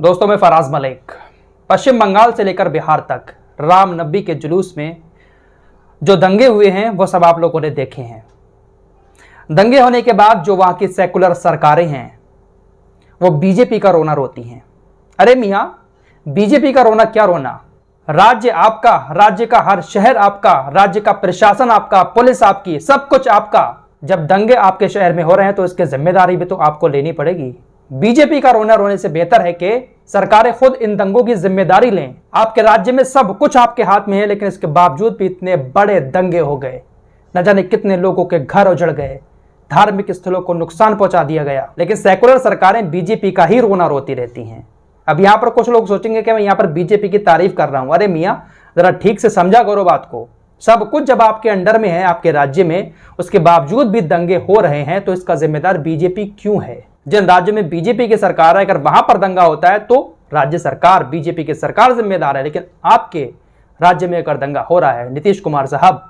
दोस्तों, मैं फराज मलिक। पश्चिम बंगाल से लेकर बिहार तक रामनवमी के जुलूस में जो दंगे हुए हैं वो सब आप लोगों ने देखे हैं। दंगे होने के बाद जो वहाँ की सेकुलर सरकारें हैं वो बीजेपी का रोना रोती हैं। अरे मियाँ, बीजेपी का रोना क्या रोना? राज्य आपका, राज्य का हर शहर आपका, राज्य का प्रशासन आपका, पुलिस आपकी, सब कुछ आपका। जब दंगे आपके शहर में हो रहे हैं तो इसकी जिम्मेदारी भी तो आपको लेनी पड़ेगी। बीजेपी का रोना रोने से बेहतर है कि सरकारें खुद इन दंगों की जिम्मेदारी लें। आपके राज्य में सब कुछ आपके हाथ में है, लेकिन इसके बावजूद भी इतने बड़े दंगे हो गए, न जाने कितने लोगों के घर उजड़ गए, धार्मिक स्थलों को नुकसान पहुंचा दिया गया। लेकिन सेकुलर सरकारें बीजेपी का ही रोना रोती रहती हैं। अब यहाँ पर कुछ लोग सोचेंगे कि मैं यहाँ पर बीजेपी की तारीफ कर रहा हूं। अरे मियाँ, जरा ठीक से समझा करो बात को। सब कुछ जब आपके अंडर में है, आपके राज्य में, उसके बावजूद भी दंगे हो रहे हैं तो इसका जिम्मेदार बीजेपी क्यों है? जिन राज्यों में बीजेपी की सरकार है, अगर वहां पर दंगा होता है तो राज्य सरकार, बीजेपी की सरकार जिम्मेदार है। लेकिन आपके राज्य में अगर दंगा हो रहा है, नीतीश कुमार साहब,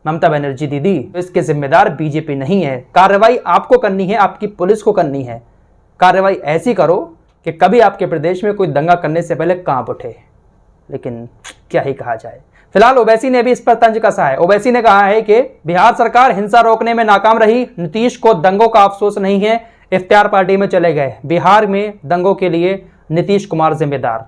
ममता बनर्जी दीदी, तो इसके जिम्मेदार बीजेपी नहीं है। कार्रवाई आपको करनी है, आपकी पुलिस को करनी है। कार्रवाई ऐसी करो कि कभी आपके प्रदेश में कोई दंगा करने से पहले कांप उठे। लेकिन क्या ही कहा जाए। फिलहाल ओवैसी ने भी इस पर तंज कसा है। ओवैसी ने कहा है कि बिहार सरकार हिंसा रोकने में नाकाम रही, नीतीश को दंगों का अफसोस नहीं है, इफ्तियार पार्टी में चले गए। बिहार में दंगों के लिए नीतीश कुमार जिम्मेदार।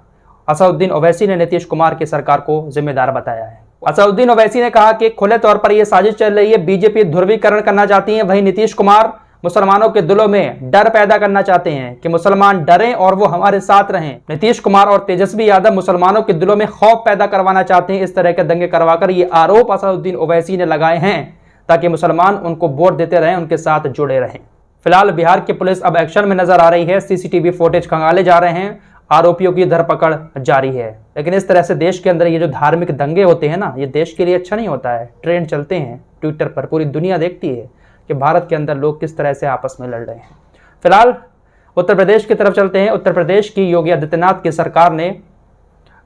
असदुद्दीन ओवैसी ने नीतीश कुमार की सरकार को जिम्मेदार बताया है। असदुद्दीन ओवैसी ने कहा कि खुले तौर पर यह साजिश चल रही है, बीजेपी ध्रुवीकरण करना चाहती है, वहीं नीतीश कुमार मुसलमानों के दिलों में डर पैदा करना चाहते हैं कि मुसलमान डरें और वो हमारे साथ रहें। नीतीश कुमार और तेजस्वी यादव मुसलमानों के दिलों में खौफ पैदा करवाना चाहते हैं। इस तरह के दंगे करवाकर ये आरोप असदुद्दीन ओवैसी ने लगाए हैं ताकि मुसलमान उनको वोट देते रहें, उनके साथ जुड़े रहें। फिलहाल बिहार की पुलिस अब एक्शन में नजर आ रही है। सीसीटीवी फुटेज खंगाले जा रहे हैं, आरोपियों की धरपकड़ जारी है। लेकिन इस तरह से देश के अंदर ये जो धार्मिक दंगे होते हैं ना, ये देश के लिए अच्छा नहीं होता है। ट्रेंड चलते हैं ट्विटर पर, पूरी दुनिया देखती है कि भारत के अंदर लोग किस तरह से आपस में लड़ रहे हैं। फिलहाल उत्तर प्रदेश की तरफ चलते हैं। उत्तर प्रदेश की योगी आदित्यनाथ की सरकार ने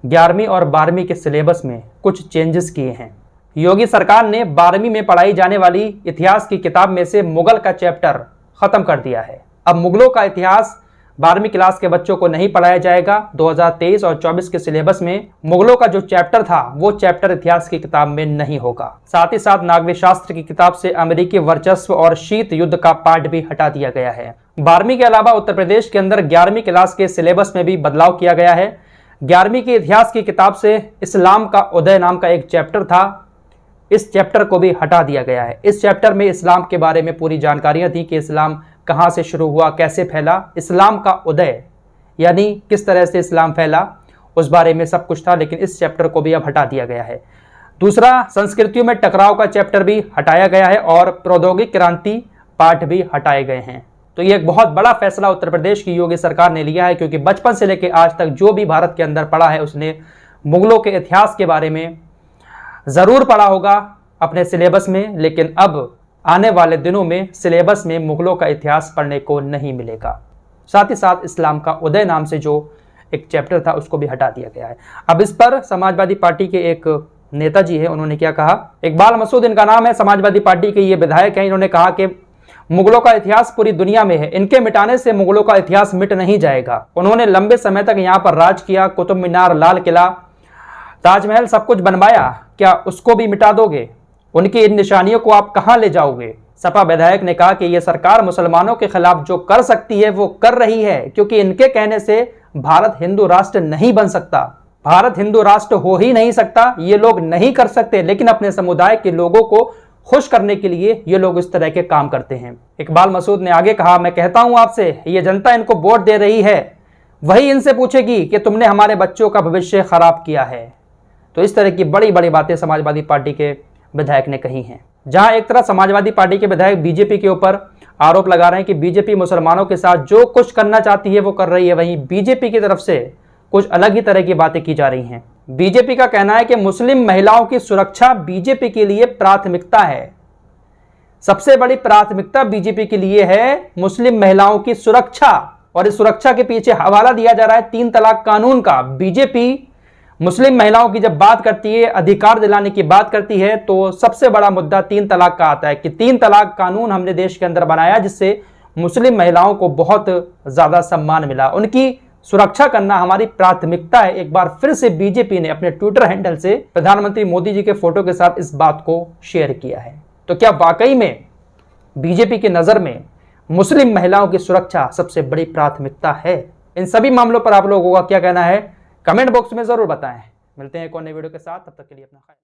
11वीं और 12वीं के सिलेबस में कुछ चेंजेस किए हैं। योगी सरकार ने 12वीं में पढ़ाई जाने वाली इतिहास की किताब में से मुगल का चैप्टर खत्म कर दिया है। अब मुगलों का इतिहास 12वीं क्लास के बच्चों को नहीं पढ़ाया जाएगा। 2023 और 24 के सिलेबस में मुगलों का जो चैप्टर था वो चैप्टर इतिहास की किताब में नहीं होगा। साथ ही साथ नागरिक शास्त्र की किताब से अमेरिकी वर्चस्व और शीत युद्ध का पाठ भी हटा दिया गया है। 12वीं के अलावा उत्तर प्रदेश के अंदर 11वीं क्लास के सिलेबस में भी बदलाव किया गया है। 11वीं के इतिहास की किताब से इस्लाम का उदय नाम का एक चैप्टर था, इस चैप्टर को भी हटा दिया गया है। इस चैप्टर में इस्लाम के बारे में पूरी जानकारियां थी कि इस्लाम कहां से शुरू हुआ, कैसे फैला, इस्लाम का उदय यानी किस तरह से इस्लाम फैला, उस बारे में सब कुछ था। लेकिन इस चैप्टर को भी अब हटा दिया गया है। दूसरा, संस्कृतियों में टकराव का चैप्टर भी हटाया गया है और प्रौद्योगिक क्रांति पाठ भी हटाए गए हैं। तो ये एक बहुत बड़ा फैसला उत्तर प्रदेश की योगी सरकार ने लिया है, क्योंकि बचपन से लेकर आज तक जो भी भारत के अंदर पढ़ा है उसने मुगलों के इतिहास के बारे में जरूर पढ़ा होगा अपने सिलेबस में। लेकिन अब आने वाले दिनों में सिलेबस में मुगलों का इतिहास पढ़ने को नहीं मिलेगा। साथ ही साथ इस्लाम का उदय नाम से जो एक चैप्टर था उसको भी हटा दिया गया है। अब इस पर समाजवादी पार्टी के एक नेताजी है, उन्होंने क्या कहा। इकबाल मसूद इनका नाम है, समाजवादी पार्टी के ये विधायक हैं। इन्होंने कहा कि मुगलों का इतिहास पूरी दुनिया में है, इनके मिटाने से मुगलों का इतिहास मिट नहीं जाएगा। उन्होंने लंबे समय तक यहाँ पर राज किया, कुतुब मीनार, लाल किला, ताजमहल सब कुछ बनवाया, क्या उसको भी मिटा दोगे? उनकी इन निशानियों को आप कहां ले जाओगे? सपा विधायक ने कहा कि यह सरकार मुसलमानों के खिलाफ जो कर सकती है वो कर रही है, क्योंकि इनके कहने से भारत हिंदू राष्ट्र नहीं बन सकता, भारत हिंदू राष्ट्र हो ही नहीं सकता। ये लोग नहीं कर सकते, लेकिन अपने समुदाय के लोगों को खुश करने के लिए ये लोग इस तरह के काम करते हैं। इकबाल मसूद ने आगे कहा, मैं कहता हूं आपसे, ये जनता इनको वोट दे रही है, वही इनसे पूछेगी कि तुमने हमारे बच्चों का भविष्य खराब किया है। तो इस तरह की बड़ी बड़ी बातें समाजवादी पार्टी के विधायक ने कही हैं। जहां एक तरह समाजवादी पार्टी के विधायक बीजेपी के ऊपर आरोप लगा रहे हैं कि बीजेपी मुसलमानों के साथ जो कुछ करना चाहती है वो कर रही है, वहीं बीजेपी की तरफ से कुछ अलग ही तरह की बातें की जा रही हैं। बीजेपी का कहना है कि मुस्लिम महिलाओं की सुरक्षा बीजेपी के लिए प्राथमिकता है। सबसे बड़ी प्राथमिकता बीजेपी के लिए है मुस्लिम महिलाओं की सुरक्षा, और इस सुरक्षा के पीछे हवाला दिया जा रहा है 3 तलाक कानून का। बीजेपी मुस्लिम महिलाओं की जब बात करती है, अधिकार दिलाने की बात करती है, तो सबसे बड़ा मुद्दा 3 तलाक का आता है कि 3 तलाक कानून हमने देश के अंदर बनाया, जिससे मुस्लिम महिलाओं को बहुत ज्यादा सम्मान मिला, उनकी सुरक्षा करना हमारी प्राथमिकता है। एक बार फिर से बीजेपी ने अपने ट्विटर हैंडल से प्रधानमंत्री मोदी जी के फोटो के साथ इस बात को शेयर किया है। तो क्या वाकई में बीजेपी की नजर में मुस्लिम महिलाओं की सुरक्षा सबसे बड़ी प्राथमिकता है? इन सभी मामलों पर आप लोगों का क्या कहना है, कमेंट बॉक्स में जरूर बताएं। मिलते हैं एक और नई वीडियो के साथ, तब तक के लिए अपना ख्याल